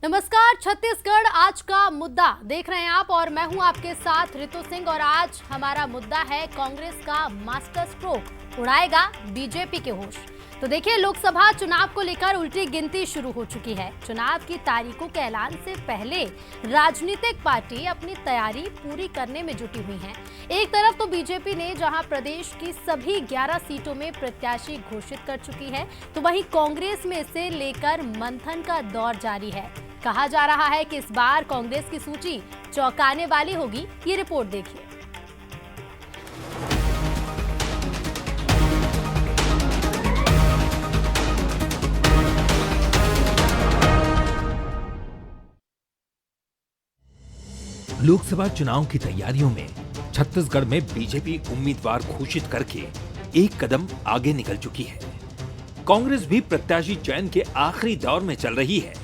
नमस्कार, छत्तीसगढ़ आज का मुद्दा देख रहे हैं आप और मैं हूं आपके साथ रितु सिंह। और आज हमारा मुद्दा है कांग्रेस का मास्टर स्ट्रोक उड़ाएगा बीजेपी के होश। तो देखिए, लोकसभा चुनाव को लेकर उल्टी गिनती शुरू हो चुकी है। चुनाव की तारीखों के ऐलान से पहले राजनीतिक पार्टी अपनी तैयारी पूरी करने में जुटी हुई हैं। एक तरफ तो बीजेपी ने जहां प्रदेश की सभी 11 सीटों में प्रत्याशी घोषित कर चुकी है, तो वहीं कांग्रेस में इसे लेकर मंथन का दौर जारी है। कहा जा रहा है कि इस बार कांग्रेस की सूची चौंकाने वाली होगी। ये रिपोर्ट देखिए। लोकसभा चुनाव की तैयारियों में छत्तीसगढ़ में बीजेपी उम्मीदवार घोषित करके एक कदम आगे निकल चुकी है। कांग्रेस भी प्रत्याशी चयन के आखिरी दौर में चल रही है।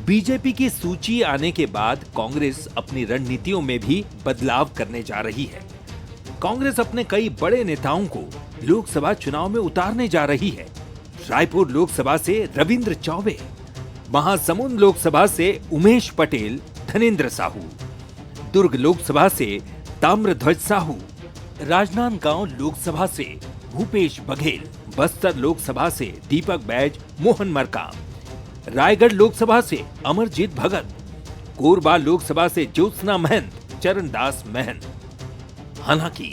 बीजेपी की सूची आने के बाद कांग्रेस अपनी रणनीतियों में भी बदलाव करने जा रही है। कांग्रेस अपने कई बड़े नेताओं को लोकसभा चुनाव में उतारने जा रही है। रायपुर लोकसभा से रविंद्र चौबे, महासमुंद लोकसभा से उमेश पटेल, धनेन्द्र साहू, दुर्ग लोकसभा से ताम्रध्वज साहू, राजनांदगांव लोकसभा से भूपेश बघेल, बस्तर लोकसभा से दीपक बैज, मोहन मरकाम, रायगढ़ लोकसभा से अमरजीत भगत, कोरबा लोकसभा से ज्योत्सना महंत, चरणदास महंत। हालांकि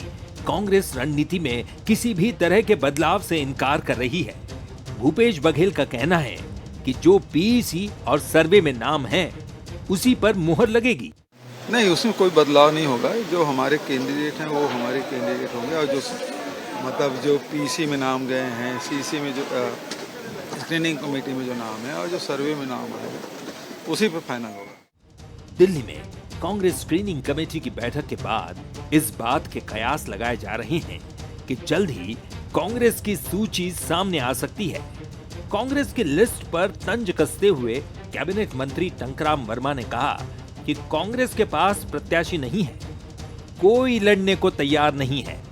कांग्रेस रणनीति में किसी भी तरह के बदलाव से इनकार कर रही है। भूपेश बघेल का कहना है कि जो पीईसी और सर्वे में नाम है उसी पर मुहर लगेगी। नहीं, उसमें कोई बदलाव नहीं होगा। जो हमारे कैंडिडेट हैं वो हमारे कैंडिडेट होंगे और जो पीसी में नाम गए हैं, सीसी में जो स्क्रीनिंग कमेटी में जो नाम है और जो सर्वे में नाम आएगा उसी पर फाइनल होगा। दिल्ली में कांग्रेस स्क्रीनिंग कमेटी की बैठक के बाद इस बात के कयास लगाए जा रहे हैं कि जल्द ही कांग्रेस की सूची सामने आ सकती है। कांग्रेस की लिस्ट पर तंज कसते हुए कैबिनेट मंत्री टंकराम वर्मा ने कहा कि कांग्रेस के पास प्रत्याशी नहीं है, कोई लड़ने को तैयार नहीं है।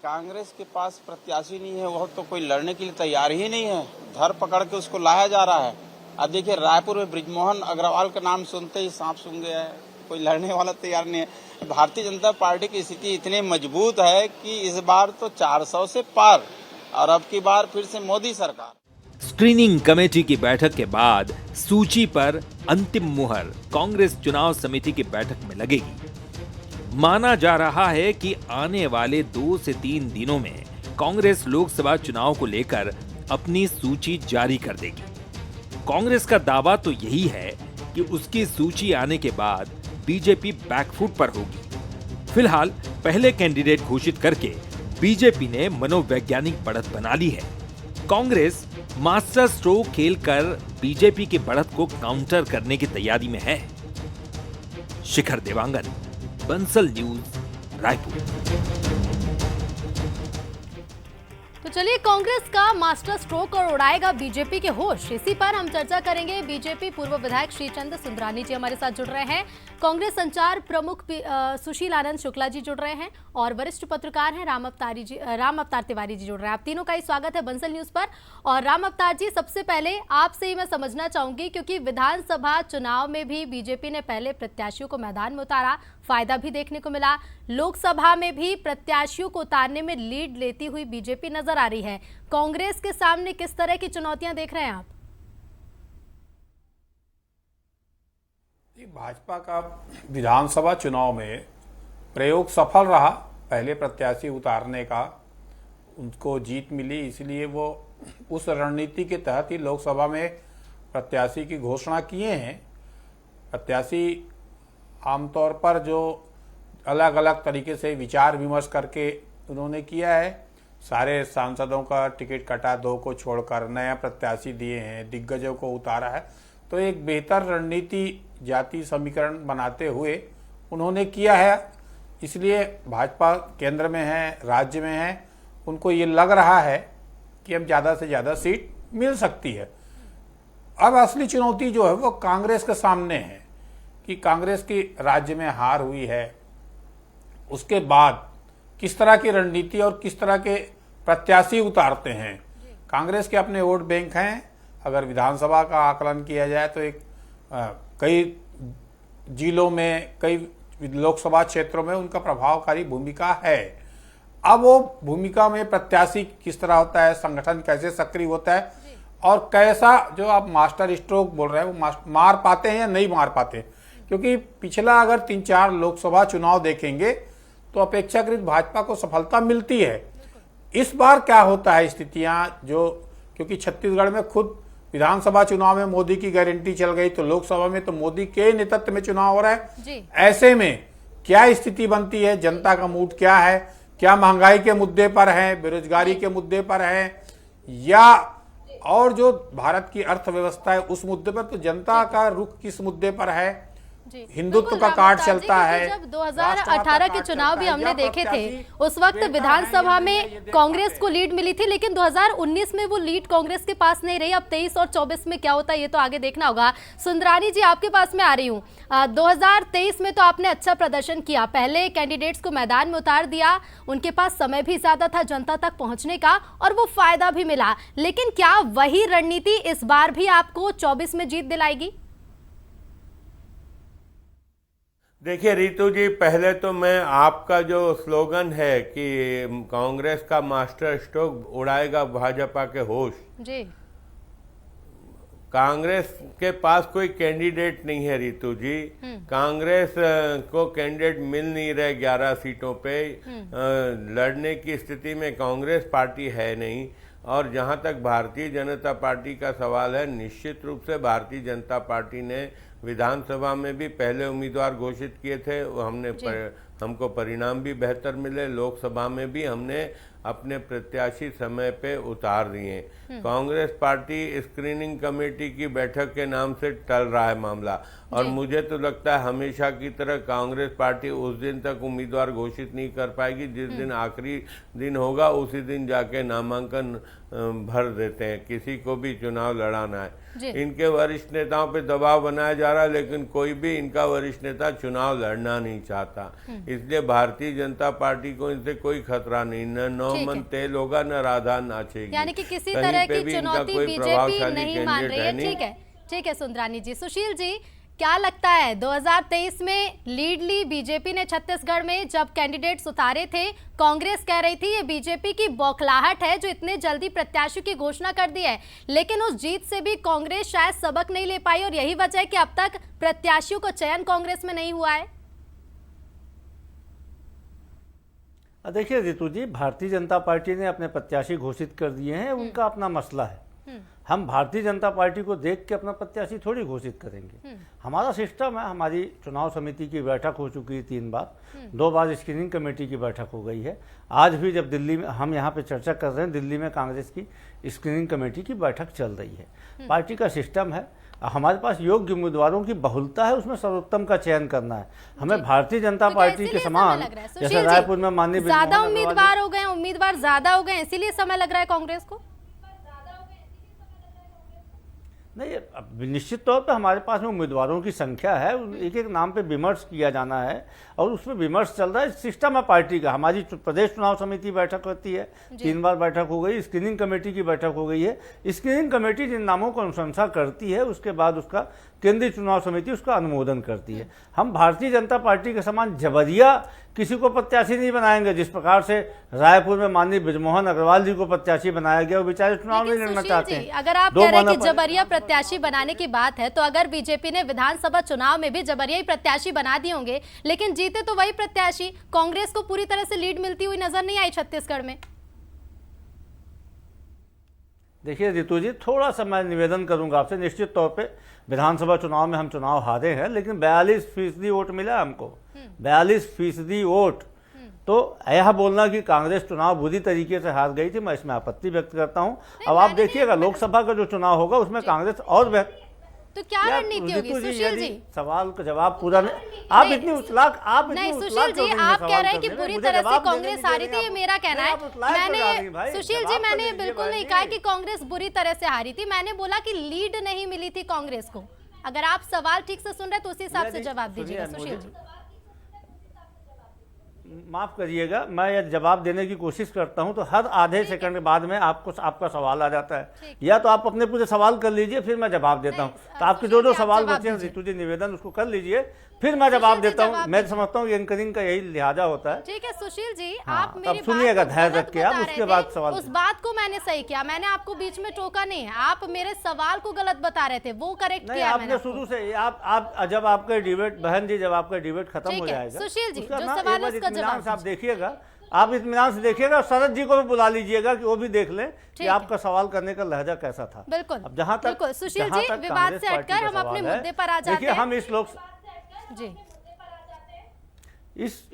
कांग्रेस के पास प्रत्याशी नहीं है, वह तो कोई लड़ने के लिए तैयार ही नहीं है। धर पकड़ के उसको लाया जा रहा है। अब देखिए, रायपुर में बृजमोहन अग्रवाल का नाम सुनते ही सांप सूंघ गया है। कोई लड़ने वाला तैयार नहीं है। भारतीय जनता पार्टी की स्थिति इतनी मजबूत है कि इस बार तो 400 से पार और अब की बार फिर से मोदी सरकार। स्क्रीनिंग कमेटी की बैठक के बाद सूची पर अंतिम मुहर कांग्रेस चुनाव समिति की बैठक में लगेगी। माना जा रहा है कि आने वाले 2 से 3 दिनों में कांग्रेस लोकसभा चुनाव को लेकर अपनी सूची जारी कर देगी। कांग्रेस का दावा तो यही है कि उसकी सूची आने के बाद बीजेपी बैकफुट पर होगी। फिलहाल पहले कैंडिडेट घोषित करके बीजेपी ने मनोवैज्ञानिक बढ़त बना ली है। कांग्रेस मास्टर स्ट्रोक खेलकर बीजेपी की बढ़त को काउंटर करने की तैयारी में है। शिखर देवांगन, बंसल न्यूज, रायपुर। तो चलिए, कांग्रेस का मास्टर स्ट्रोक और उड़ाएगा बीजेपी के होश, इसी पर हम चर्चा करेंगे। बीजेपी पूर्व विधायक श्रीचंद सुंदरानी जी हमारे साथ जुड़ रहे हैं, कांग्रेस संचार प्रमुख सुशील आनंद शुक्ला जी जुड़ रहे हैं और वरिष्ठ पत्रकार हैं राम अवतार तिवारी जी जुड़ रहे हैं। आप तीनों का ही स्वागत है बंसल न्यूज पर। और राम अवतार जी, सबसे पहले आपसे ही मैं समझना चाहूंगी, क्योंकि विधानसभा चुनाव में भी बीजेपी ने पहले प्रत्याशियों को मैदान में उतारा, फायदा भी देखने को मिला। लोकसभा में भी प्रत्याशियों को उतारने में लीड लेती हुई बीजेपी नजर आ रही है। कांग्रेस के सामने किस तरह की चुनौतियां देख रहे हैं आप? भाजपा का विधानसभा चुनाव में प्रयोग सफल रहा। पहले प्रत्याशी उतारने का उनको जीत मिली, इसलिए वो उस रणनीति के तहत ही लोकसभा में प्रत्याशी की घोषणा किए हैं। प्रत्याशी आमतौर पर जो अलग अलग तरीके से विचार विमर्श करके उन्होंने किया है। सारे सांसदों का टिकट कटा, 2 को छोड़कर नया प्रत्याशी दिए हैं, दिग्गजों को उतारा है। तो एक बेहतर रणनीति जाति समीकरण बनाते हुए उन्होंने किया है। इसलिए भाजपा केंद्र में है, राज्य में है, उनको ये लग रहा है कि अब ज़्यादा से ज़्यादा सीट मिल सकती है। अब असली चुनौती जो है वो कांग्रेस के सामने है कि कांग्रेस की राज्य में हार हुई है, उसके बाद किस तरह की रणनीति और किस तरह के प्रत्याशी उतारते हैं। कांग्रेस के अपने वोट बैंक हैं। अगर विधानसभा का आकलन किया जाए तो एक कई जिलों में, कई लोकसभा क्षेत्रों में उनका प्रभावकारी भूमिका है। अब वो भूमिका में प्रत्याशी किस तरह होता है, संगठन कैसे सक्रिय होता है और कैसा, जो आप मास्टर स्ट्रोक बोल रहे हैं, वो मार पाते हैं या नहीं मार पाते। क्योंकि पिछला अगर 3-4 लोकसभा चुनाव देखेंगे तो अपेक्षाकृत भाजपा को सफलता मिलती है। इस बार क्या होता है स्थितियां, जो क्योंकि छत्तीसगढ़ में खुद विधानसभा चुनाव में मोदी की गारंटी चल गई, तो लोकसभा में तो मोदी के नेतृत्व में चुनाव हो रहा है। ऐसे में क्या स्थिति बनती है, जनता का मूड क्या है, क्या महंगाई के मुद्दे पर है, बेरोजगारी के मुद्दे पर है, या और जो भारत की अर्थव्यवस्था है उस मुद्दे पर, तो जनता का रुख किस मुद्दे पर है। हिंदुत्व का कार्ड चलता है। जब 2018 के चुनाव भी हमने देखे थे, उस वक्त विधानसभा में कांग्रेस को लीड मिली थी, लेकिन 2019 में वो लीड कांग्रेस के पास नहीं रही। अब 23 और 24 में क्या होता है ये तो आगे देखना होगा। सुंदरानी जी, आपके पास में आ रही हूँ। 2023 में तो आपने अच्छा प्रदर्शन किया, पहले कैंडिडेट्स को मैदान में उतार दिया, उनके पास समय भी ज्यादा था जनता तक पहुंचने का और वो फायदा भी मिला, लेकिन क्या वही रणनीति इस बार भी आपको 24 में जीत दिलाएगी? देखिए रितु जी, पहले तो मैं आपका जो स्लोगन है कि कांग्रेस का मास्टर स्ट्रोक उड़ाएगा भाजपा के होश जी, कांग्रेस के पास कोई कैंडिडेट नहीं है रितु जी। कांग्रेस को कैंडिडेट मिल नहीं रहे 11 सीटों पे, लड़ने की स्थिति में कांग्रेस पार्टी है नहीं। और जहां तक भारतीय जनता पार्टी का सवाल है, निश्चित रूप से भारतीय जनता पार्टी ने विधानसभा में भी पहले उम्मीदवार घोषित किए थे, हमको परिणाम भी बेहतर मिले। लोकसभा में भी हमने अपने प्रत्याशी समय पे उतार दिए। कांग्रेस पार्टी स्क्रीनिंग कमेटी की बैठक के नाम से टल रहा है मामला, और मुझे तो लगता है हमेशा की तरह कांग्रेस पार्टी उस दिन तक उम्मीदवार घोषित नहीं कर पाएगी जिस दिन आखिरी दिन होगा, उसी दिन जाके नामांकन भर देते हैं, किसी को भी चुनाव लड़ाना है। इनके वरिष्ठ नेताओं पे दबाव बनाया जा रहा है, लेकिन कोई भी इनका वरिष्ठ नेता चुनाव लड़ना नहीं चाहता। इसलिए भारतीय जनता पार्टी को इनसे कोई खतरा नहीं, न नौमन तेल होगा न राधा नाचेगी, यानी कि किसी तरह की चुनौती बीजेपी नहीं मान रही है। ठीक है सुंदरानी जी। सुशील जी, क्या लगता है 2023 में लीड ली बीजेपी ने छत्तीसगढ़ में, जब कैंडिडेट्स उतारे थे कांग्रेस कह रही थी ये बीजेपी की बौखलाहट है जो इतने जल्दी प्रत्याशी की घोषणा कर दी है, लेकिन उस जीत से भी कांग्रेस शायद सबक नहीं ले पाई और यही वजह है कि अब तक प्रत्याशियों को चयन कांग्रेस में नहीं हुआ है। देखिए रितु जी, भारतीय जनता पार्टी ने अपने प्रत्याशी घोषित कर दिए हैं, उनका अपना मसला है। हम भारतीय जनता पार्टी को देख के अपना प्रत्याशी थोड़ी घोषित करेंगे। हमारा सिस्टम है, हमारी चुनाव समिति की बैठक हो चुकी है 3 बार, 2 बार स्क्रीनिंग कमेटी की बैठक हो गई है। आज भी जब दिल्ली में हम यहाँ पे चर्चा कर रहे हैं, दिल्ली में कांग्रेस की स्क्रीनिंग कमेटी की बैठक चल रही है। पार्टी का सिस्टम है, हमारे पास योग्य उम्मीदवारों की बहुलता है, उसमें सर्वोत्तम का चयन करना है। हमें भारतीय जनता पार्टी के समान, जैसे रायपुर में माननीय ज्यादा उम्मीदवार हो गए, उम्मीदवार ज्यादा हो गए, इसीलिए समय लग रहा है कांग्रेस को। नहीं, निश्चित तौर पे हमारे पास में उम्मीदवारों की संख्या है, एक एक नाम पे विमर्श किया जाना है और उसमें विमर्श चल रहा है। सिस्टम है पार्टी का, हमारी प्रदेश चुनाव समिति बैठक होती है, 3 बार बैठक हो गई, स्क्रीनिंग कमेटी की बैठक हो गई है। स्क्रीनिंग कमेटी जिन नामों को अनुशंसा करती है, उसके बाद उसका केंद्रीय चुनाव समिति उसका अनुमोदन करती है। हम भारतीय जनता पार्टी के समान जबरिया किसी को प्रत्याशी नहीं बनाएंगे। जिस प्रकार से रायपुर में माननीय बृजमोहन अग्रवाल जी को प्रत्याशी बनाया गया, वो बेचारे चुनाव नहीं लड़ना चाहते हैं। अगर आप कह रहे हैं कि जबरिया प्रत्याशी बनाने की बात है, तो अगर बीजेपी ने विधानसभा चुनाव में भी जबरिया ही प्रत्याशी बना दिए होंगे, लेकिन जीते तो वही प्रत्याशी, कांग्रेस को पूरी तरह से लीड मिलती हुई नजर नहीं आई छत्तीसगढ़ में। देखिए रितु जी, थोड़ा सा मैं निवेदन करूंगा आपसे। निश्चित तौर पे विधानसभा चुनाव में हम चुनाव हारे हैं, लेकिन 42% वोट मिला हमको, 42% वोट। तो यह बोलना कि कांग्रेस चुनाव बुरी तरीके से हार गई थी, मैं इसमें आपत्ति व्यक्त करता हूं। अब आप देखिएगा लोकसभा का जो चुनाव होगा उसमें कांग्रेस और तो क्या रणनीति होगी सुशील जी? सवाल का जवाब पूरा नहीं, आप इतनी उछलाक, आप नहीं सुशील जी, आप कह रहे हैं कि बुरी तरह से कांग्रेस हारी थी, ये मेरा कहना है। मैंने सुशील जी, मैंने बिल्कुल नहीं कहा कि कांग्रेस बुरी तरह से हारी थी, मैंने बोला कि लीड नहीं मिली थी कांग्रेस को। अगर आप सवाल ठीक से सुन रहे तो उसी हिसाब से जवाब दीजिएगा सुशील जी। माफ करिएगा, मैं यदि जवाब देने की कोशिश करता हूं तो हर आधे सेकंड के बाद में आपका सवाल आ जाता है। या तो आप अपने पूरे सवाल कर लीजिए, फिर मैं जवाब देता हूं। तो आपके जो सुशील जी, आप सवाल जवाब बचे हैं दीजिए। रितु जी, निवेदन उसको कर लीजिए, फिर मैं जवाब सुशील जी, देता हूं। जवाब मैं समझता हूं कि एंकरिंग का यही लिहाजा होता है। ठीक है सुशील जी, हाँ, आप मेरी तब सुनिएगा बात को धैर्य गलत रख के आप, बता उसके रहे बाद थे। सवाल उस बात को मैंने सही किया, मैंने आपको बीच में टोका नहीं है, आप मेरे सवाल को गलत बता रहे थे, वो करेक्ट नहीं, किया है मैंने आपने शुरू से आप जब आपका डिबेट, बहन जी, जब आपका डिबेट खत्म ठीक हो है, जाएगा, सुशील जी, उसका जो ना सवाल एक है बार उसका इत्मीनान जवाब से आप देखिएगा, आप इत्मीनान से देखिएगा। शरद जी को भी बुला लीजिएगा कि वो भी देख लें कि ठीक है। आपका सवाल करने का लहजा कैसा था। बिल्कुल, अब जहां तक बिल्कुल, सुशील जहां जी, तक विवाद कांग्रेस से पार्टी हटकर का हम अपने सवाल है, मुद्दे पर आ जाते देखिए, हैं। हम जी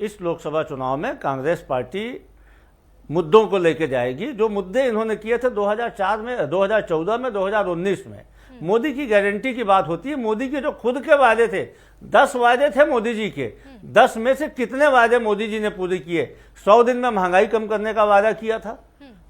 इस लोकसभा चुनाव में कांग्रेस पार्टी मुद्दों को लेकर जाएगी। जो मुद्दे इन्होंने किए थे 2004 में, 2014 में, 2019 में, मोदी की गारंटी की बात होती है। मोदी के जो खुद के वादे थे, 10 वादे थे मोदी जी के, 10 में से कितने वादे मोदी जी ने पूरे किए? 100 दिन में महंगाई कम करने का वादा किया था,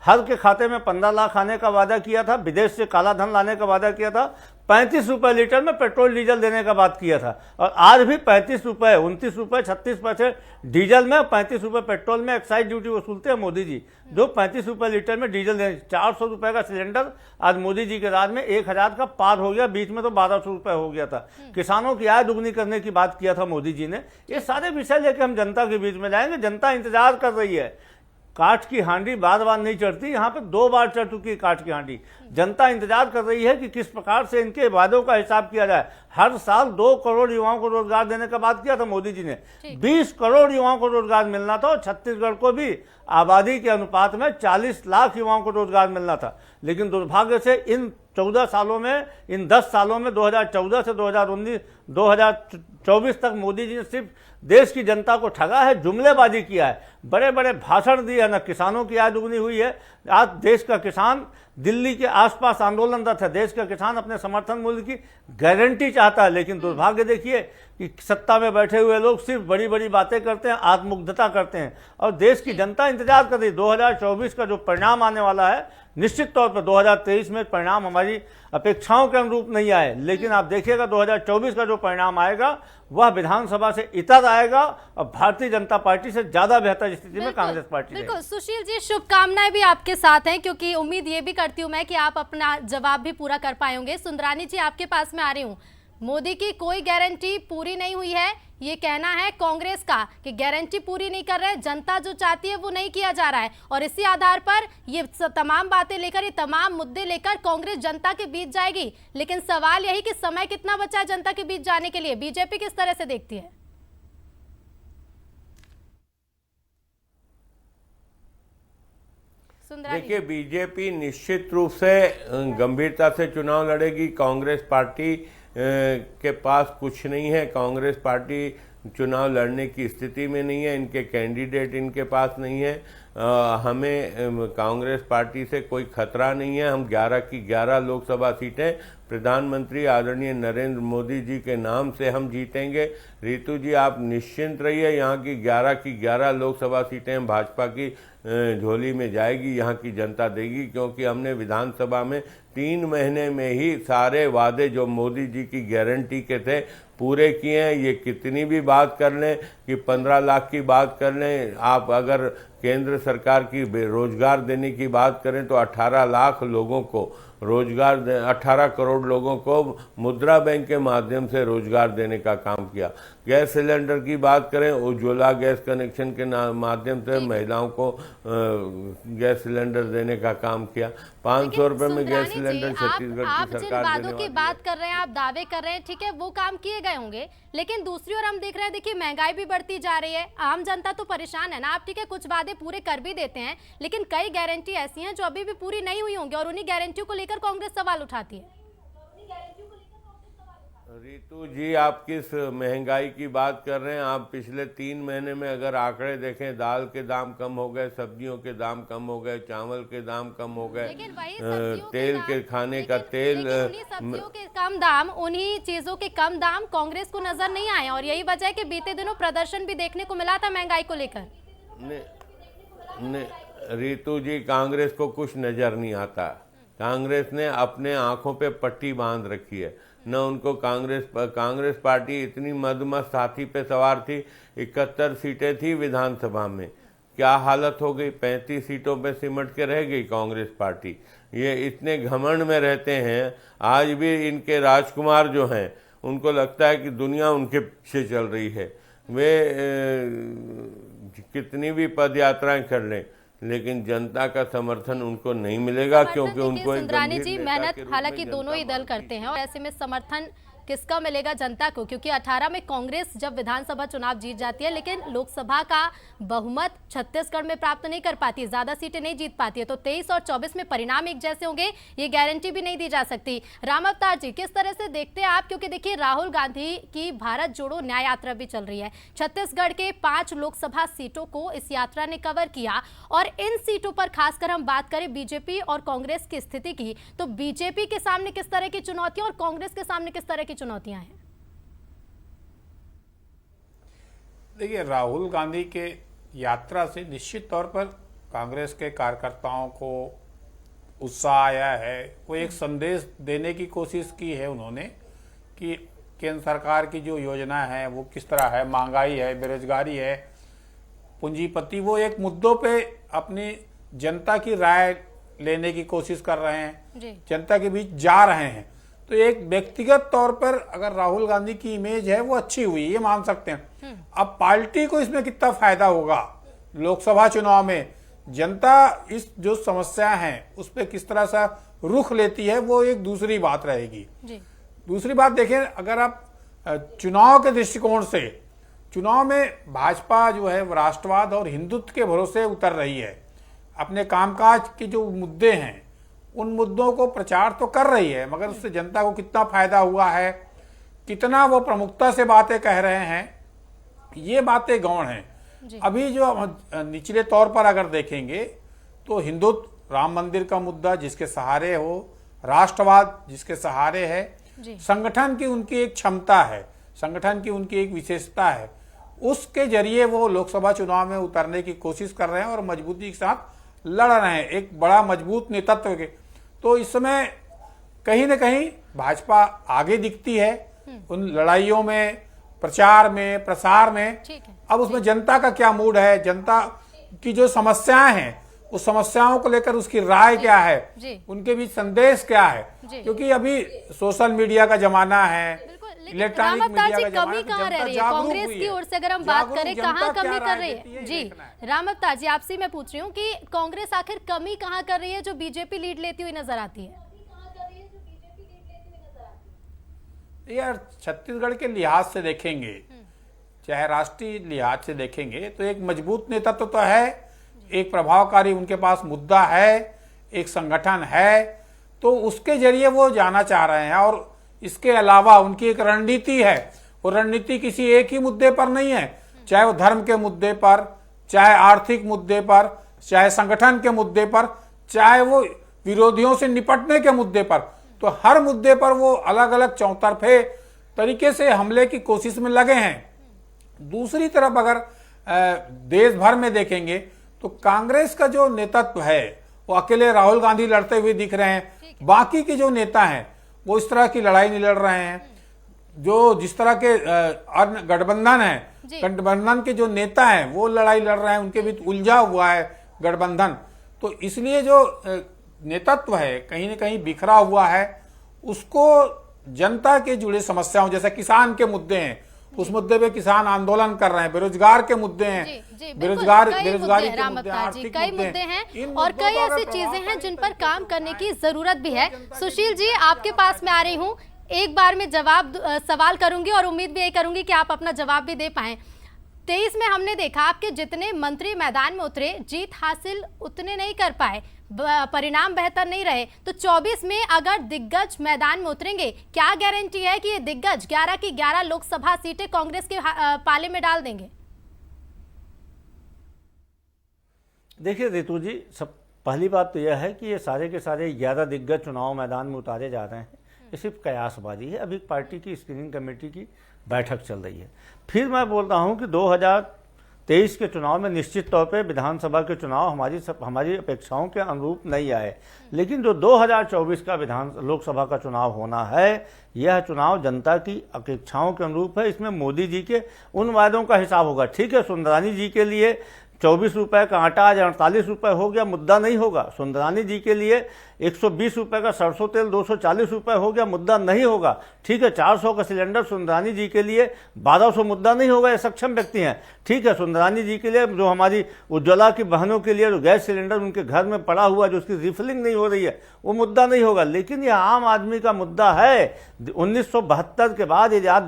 हर के खाते में 15 लाख आने का वादा किया था, विदेश से काला धन लाने का वादा किया था, 35 रुपए लीटर में पेट्रोल डीजल देने का बात किया था। और आज भी 35 रुपए, 29 रुपए 36 पैसे डीजल में, 35 रुपए पेट्रोल में एक्साइज ड्यूटी वसूलते हैं मोदी जी, जो 35 रुपए लीटर में डीजल दे। 400 रुपए का सिलेंडर आज मोदी जी के राज में 1000 का पार हो गया, बीच में तो 1200 रुपए हो गया था। किसानों की आय दुगनी करने की बात किया था मोदी जी ने। ये सारे विषय लेकर हम जनता के बीच में जाएंगे। जनता इंतजार कर रही है। काठ की हांडी बार बार नहीं चढ़ती, यहाँ पे 2 बार चढ़ चुकी है काठ की हांडी। जनता इंतजार कर रही है कि किस प्रकार से इनके वादों का हिसाब किया जाए। हर साल 2 करोड़ युवाओं को रोजगार देने का बात किया था मोदी जी ने। 20 करोड़ युवाओं को रोजगार मिलना था, और छत्तीसगढ़ को भी आबादी के अनुपात में 40 लाख युवाओं को रोजगार मिलना था। लेकिन दुर्भाग्य से इन 14 सालों में, इन 10 सालों में, 2014 से 2024 तक मोदी जी ने सिर्फ देश की जनता को ठगा है, जुमलेबाजी किया है, बड़े बड़े भाषण दिए, न किसानों की आय दुगनी हुई है। आज देश का किसान दिल्ली के आसपास आंदोलनरत है। देश का किसान अपने समर्थन मूल्य की गारंटी चाहता है। लेकिन दुर्भाग्य देखिए कि सत्ता में बैठे हुए लोग सिर्फ बड़ी बड़ी बातें करते हैं, आत्ममुग्धता करते हैं, और देश की जनता इंतजार कर रही है। 2024 का जो परिणाम आने वाला है, निश्चित तौर पर 2023 में परिणाम हमारी अपेक्षाओं के अनुरूप नहीं आए, लेकिन आप देखिएगा 2024 का जो परिणाम आएगा वह विधानसभा से इतर आएगा, और भारतीय जनता पार्टी से ज्यादा बेहतर स्थिति में कांग्रेस पार्टी बिल्कुल। रहेगी। सुशील जी, शुभकामनाएं भी आपके साथ हैं, क्योंकि उम्मीद ये भी करती हूं मैं कि आप अपना जवाब भी पूरा कर पाएंगे। सुंदरानी जी, आपके पास में आ रही हूं। मोदी की कोई गारंटी पूरी नहीं हुई है, ये कहना है कांग्रेस का कि गारंटी पूरी नहीं कर रहे, जनता जो चाहती है वो नहीं किया जा रहा है, और इसी आधार पर ये तमाम बातें लेकर, ये तमाम मुद्दे लेकर कांग्रेस जनता के बीच जाएगी। लेकिन सवाल यही कि समय कितना बचा है जनता के बीच जाने के लिए, बीजेपी किस तरह से देखती है? देखिए, बीजेपी निश्चित रूप से गंभीरता से चुनाव लड़ेगी। कांग्रेस पार्टी के पास कुछ नहीं है। कांग्रेस पार्टी चुनाव लड़ने की स्थिति में नहीं है, इनके कैंडिडेट इनके पास नहीं है। हमें कांग्रेस पार्टी से कोई खतरा नहीं है। हम 11 की 11 लोकसभा सीटें प्रधानमंत्री आदरणीय नरेंद्र मोदी जी के नाम से हम जीतेंगे। रितु जी, आप निश्चिंत रहिए, यहाँ की 11 की 11 लोकसभा सीटें भाजपा की झोली में जाएगी, यहाँ की जनता देगी, क्योंकि हमने विधानसभा में 3 महीने में ही सारे वादे जो मोदी जी की गारंटी के थे पूरे किए हैं। ये कितनी भी बात कर लें, कि 15 लाख की बात कर लें, आप अगर केंद्र सरकार की रोजगार देने की बात करें तो 18 लाख लोगों को रोजगार, 18 करोड़ लोगों को मुद्रा बैंक के माध्यम से रोजगार देने का काम किया। गैस सिलेंडर की बात करें, उज्ज्वला गैस कनेक्शन के माध्यम से महिलाओं को गैस सिलेंडर देने का काम किया। 500 रुपए में गैस सिलेंडर छत्तीसगढ़ की सरकार वादों देने की वाली बात कर रहे हैं, आप दावे कर रहे हैं, ठीक है, वो काम किए गए होंगे, लेकिन दूसरी ओर हम देख रहे हैं, देखिए महंगाई भी बढ़ती जा रही है, आम जनता तो परेशान है ना। आप ठीक है कुछ वादे पूरे कर भी देते हैं, लेकिन कई गारंटी ऐसी हैं जो अभी भी पूरी नहीं हुई होंगी, और उन्हीं गारंटियों को लेकर कांग्रेस सवाल उठाती है। रितु जी, आप किस महंगाई की बात कर रहे हैं? आप पिछले 3 महीने में अगर आंकड़े देखें, दाल के दाम कम हो गए, सब्जियों के दाम कम हो गए, चावल के दाम कम हो गए, तेल के खाने का तेल, उन्हीं सब्जियों के कम दाम, उन्हीं चीजों के कम दाम कांग्रेस को नजर नहीं आए, और यही वजह है कि बीते दिनों प्रदर्शन भी देखने को मिला था महंगाई को लेकर। रितु जी, कांग्रेस को कुछ नजर नहीं आता। कांग्रेस ने अपने आंखों पे पट्टी बांध रखी है। न उनको कांग्रेस पार्टी इतनी मदमस्त हाथी पे सवार थी, 71 सीटें थी विधानसभा में, क्या हालत हो गई, 35 सीटों पे सिमट के रह गई कांग्रेस पार्टी। ये इतने घमंड में रहते हैं। आज भी इनके राजकुमार जो हैं उनको लगता है कि दुनिया उनके पीछे चल रही है। वे कितनी भी पद यात्राएं कर लें, लेकिन जनता का समर्थन उनको नहीं मिलेगा, क्योंकि उनको एक सुंदरानी गंभीर जी नेता मेहनत के रूप में हालांकि जनता दोनों ही दल मानती करते हैं, और ऐसे में समर्थन किसका मिलेगा जनता को, क्योंकि 18 में कांग्रेस जब विधानसभा चुनाव जीत जाती है लेकिन लोकसभा का बहुमत छत्तीसगढ़ में प्राप्त नहीं कर पाती, ज्यादा सीटें नहीं जीत पाती है, तो 23 और 24 में परिणाम एक जैसे होंगे ये गारंटी भी नहीं दी जा सकती। राम अवतार जी, किस तरह से देखते हैं आप, क्योंकि देखिए राहुल गांधी की भारत जोड़ो न्याय यात्रा भी चल रही है, छत्तीसगढ़ के 5 लोकसभा सीटों को इस यात्रा ने कवर किया, और इन सीटों पर खासकर हम बात करें बीजेपी और कांग्रेस की स्थिति की, तो बीजेपी के सामने किस तरह की चुनौतियां और कांग्रेस के सामने किस तरह की चुनौतियां हैं? देखिए, राहुल गांधी के यात्रा से निश्चित तौर पर कांग्रेस के कार्यकर्ताओं को उत्साह आया है। वो एक संदेश देने की कोशिश की है उन्होंने कि केंद्र सरकार की जो योजना है वो किस तरह है, महंगाई है, बेरोजगारी है, पूंजीपति, वो एक मुद्दों पे अपनी जनता की राय लेने की कोशिश कर रहे हैं, जनता के बीच जा रहे हैं। तो एक व्यक्तिगत तौर पर अगर राहुल गांधी की इमेज है वो अच्छी हुई, ये मान सकते हैं। अब पार्टी को इसमें कितना फायदा होगा लोकसभा चुनाव में, जनता इस जो समस्या है उस पर किस तरह से रुख लेती है वो एक दूसरी बात रहेगी। दूसरी बात देखें, अगर आप चुनाव के दृष्टिकोण से, चुनाव में भाजपा जो है राष्ट्रवाद और हिंदुत्व के भरोसे उतर रही है, अपने कामकाज के जो मुद्दे हैं उन मुद्दों को प्रचार तो कर रही है, मगर उससे जनता को कितना फायदा हुआ है, कितना वो प्रमुखता से बातें कह रहे हैं, ये बातें गौण हैं। अभी जो निचले तौर पर अगर देखेंगे तो हिंदुत्व, राम मंदिर का मुद्दा जिसके सहारे हो, राष्ट्रवाद जिसके सहारे है, संगठन की उनकी एक क्षमता है, संगठन की उनकी एक विशेषता है, उसके जरिए वो लोकसभा चुनाव में उतरने की कोशिश कर रहे हैं और मजबूती के साथ लड़ रहे हैं, एक बड़ा मजबूत नेतृत्व के। तो इस समय कहीं ना कहीं भाजपा आगे दिखती है उन लड़ाइयों में, प्रचार में, प्रसार में। अब उसमें जनता का क्या मूड है, जनता की जो समस्याएं हैं उस समस्याओं को लेकर उसकी राय क्या है, उनके बीच संदेश क्या है, क्योंकि अभी सोशल मीडिया का जमाना है, इलेक्ट्रॉनिक मीडिया का जमाना है। कहाँ रह रही है कांग्रेस की ओर से, अगर हम बात करें कहाँ कमी कर रही है? जी राम अवतार जी, आपसे मैं पूछ रही हूँ कि कांग्रेस आखिर कमी कहाँ कर रही है जो बीजेपी लीड लेती हुई नजर आती है? यार, छत्तीसगढ़ के लिहाज से देखेंगे, चाहे राष्ट्रीय लिहाज से देखेंगे, तो एक मजबूत नेतृत्व तो है, एक प्रभावकारी उनके पास मुद्दा है, एक संगठन है, तो उसके जरिए वो जाना चाह रहे हैं। और इसके अलावा उनकी एक रणनीति है, वो रणनीति किसी एक ही मुद्दे पर नहीं है, चाहे वो धर्म के मुद्दे पर, चाहे आर्थिक मुद्दे पर, चाहे संगठन के मुद्दे पर, चाहे वो विरोधियों से निपटने के मुद्दे पर, तो हर मुद्दे पर वो अलग अलग चौतरफे तरीके से हमले की कोशिश में लगे हैं। दूसरी तरफ अगर देश भर में देखेंगे तो कांग्रेस का जो नेतृत्व है वो अकेले राहुल गांधी लड़ते हुए दिख रहे हैं, बाकी के जो नेता हैं वो इस तरह की लड़ाई नहीं लड़ रहे हैं। जो जिस तरह के अन्य गठबंधन है, गठबंधन के जो नेता हैं वो लड़ाई लड़ रहे हैं, उनके बीच उलझा हुआ है गठबंधन, तो इसलिए जो नेतृत्व है कहीं न कहीं बिखरा हुआ है। उसको जनता के जुड़े समस्याओं, जैसे किसान के मुद्दे हैं, उस मुद्दे पे किसान आंदोलन कर रहे हैं, बेरोजगार के मुद्दे हैं, बेरोजगारी के मुद्दे हैं, आर्थिक कई मुद्दे हैं और कई ऐसी चीजें हैं जिन पर काम करने की जरूरत भी है। सुशील जी, आपके पास में आ रही हूँ, एक बार में सवाल करूंगी और उम्मीद भी यही करूंगी कि आप अपना जवाब भी दे पाएं। 23 में हमने देखा आपके जितने मंत्री मैदान में उतरे, जीत हासिल उतने नहीं कर पाए, परिणाम बेहतर नहीं रहे, तो 24 में अगर दिग्गज मैदान में उतरेंगे, क्या गारंटी है कि ये दिग्गज 11 की 11 लोकसभा सीटें कांग्रेस के पाले में डाल देंगे? देखिए रितु जी, सब पहली बात तो यह है कि ये सारे के सारे 11 दिग्गज चुनाव मैदान में उतारे जा रहे हैं, ये सिर्फ कयासबाजी है। अभी पार्टी की स्क्रीनिंग कमेटी की बैठक चल रही है। फिर मैं बोल रहा हूँ कि 2023 23 के चुनाव में निश्चित तौर पे विधानसभा के चुनाव हमारी अपेक्षाओं के अनुरूप नहीं आए, लेकिन जो 2024 का लोकसभा का चुनाव होना है, यह चुनाव जनता की अपेक्षाओं के अनुरूप है। इसमें मोदी जी के उन वायदों का हिसाब होगा। ठीक है, सुंदरानी जी के लिए 24 रुपए का आटा आज 48 रुपए हो गया, मुद्दा नहीं होगा। सुंदरानी जी के लिए 120 रुपए का सरसों तेल 240 रुपए हो गया, मुद्दा नहीं होगा। ठीक है, 400 का सिलेंडर सुंदरानी जी के लिए 1200 मुद्दा नहीं होगा, ये सक्षम व्यक्ति हैं। ठीक है, सुंदरानी जी के लिए जो हमारी उज्ज्वला की बहनों के लिए जो गैस सिलेंडर उनके घर में पड़ा हुआ जो उसकी रिफिलिंग नहीं हो रही है, वो मुद्दा नहीं होगा। लेकिन यह आम आदमी का मुद्दा है। 1972 के बाद ये आज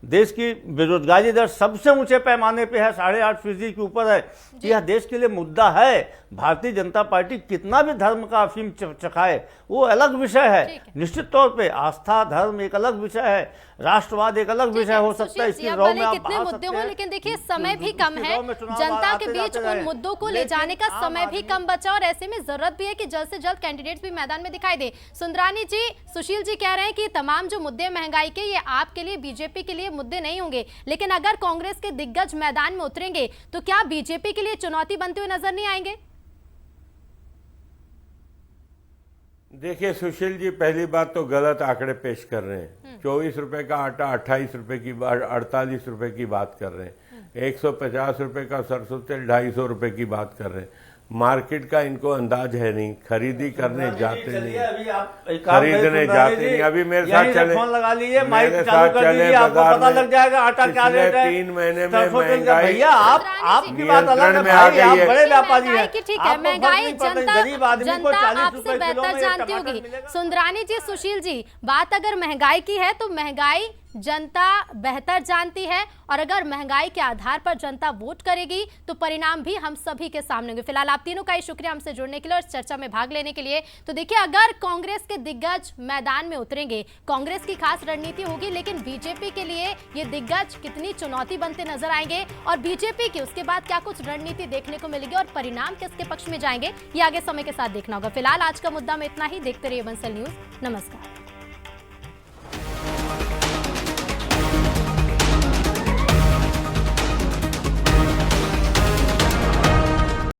देश की बेरोजगारी दर सबसे ऊंचे पैमाने पे है, 8.5% के ऊपर है। यह देश के लिए मुद्दा है। भारतीय जनता पार्टी कितना भी धर्म का अफीम चखाए, वो अलग विषय है। निश्चित तौर पे आस्था धर्म एक अलग विषय है, राष्ट्रवाद एक अलग विषय हो सकता है। इसकी रौ में आप कितने मुद्दे हो, लेकिन देखिए समय भी कम है, जनता के बीच उन मुद्दों को ले जाने का समय भी कम बचा, और ऐसे में जरूरत भी है कि जल्द से जल्द कैंडिडेट्स भी मैदान में दिखाई दे। सुंदरानी जी, सुशील जी कह रहे हैं कि तमाम जो मुद्दे महंगाई के, ये आपके लिए, बीजेपी के लिए मुद्दे नहीं होंगे, लेकिन अगर कांग्रेस के दिग्गज मैदान में उतरेंगे तो क्या बीजेपी के लिए चुनौती बनते हुए नजर नहीं आएंगे? देखिए सुशील जी, पहली बात तो गलत आंकड़े पेश कर रहे हैं। 24 रुपए का आटा 28 रुपए की 48 रुपए की बात कर रहे हैं। 150 रुपए का सरसों तेल 250 रुपए की बात कर रहे हैं। मार्केट का इनको अंदाज है नहीं, खरीदी करने जाते नहीं, खरीदने जाते नहीं। अभी मेरे साथ चले, फोन लगा लीजिए, माइक चालू कर दीजिए, आपको पता लग जाएगा आटा क्या रेट है। 3 महीने में महंगाई भैया आपकी बात अलग है भाई, आप बड़े व्यापारी हैं। ठीक है, महंगाई जनता आपसे बेहतर जानती होगी। सुंदरानी जी, सुशील जी, बात अगर महंगाई की है तो महंगाई जनता बेहतर जानती है, और अगर महंगाई के आधार पर जनता वोट करेगी तो परिणाम भी हम सभी के सामने होंगे। फिलहाल आप तीनों का ही शुक्रिया हमसे जुड़ने के लिए और इस चर्चा में भाग लेने के लिए। तो देखिए, अगर कांग्रेस के दिग्गज मैदान में उतरेंगे, कांग्रेस की खास रणनीति होगी, लेकिन बीजेपी के लिए ये दिग्गज कितनी चुनौती बनते नजर आएंगे, और बीजेपी की उसके बाद क्या कुछ रणनीति देखने को मिलेगी और परिणाम किसके पक्ष में जाएंगे, ये आगे समय के साथ देखना होगा। फिलहाल आज का मुद्दा में इतना ही। देखते रहिए बंसल न्यूज। नमस्कार।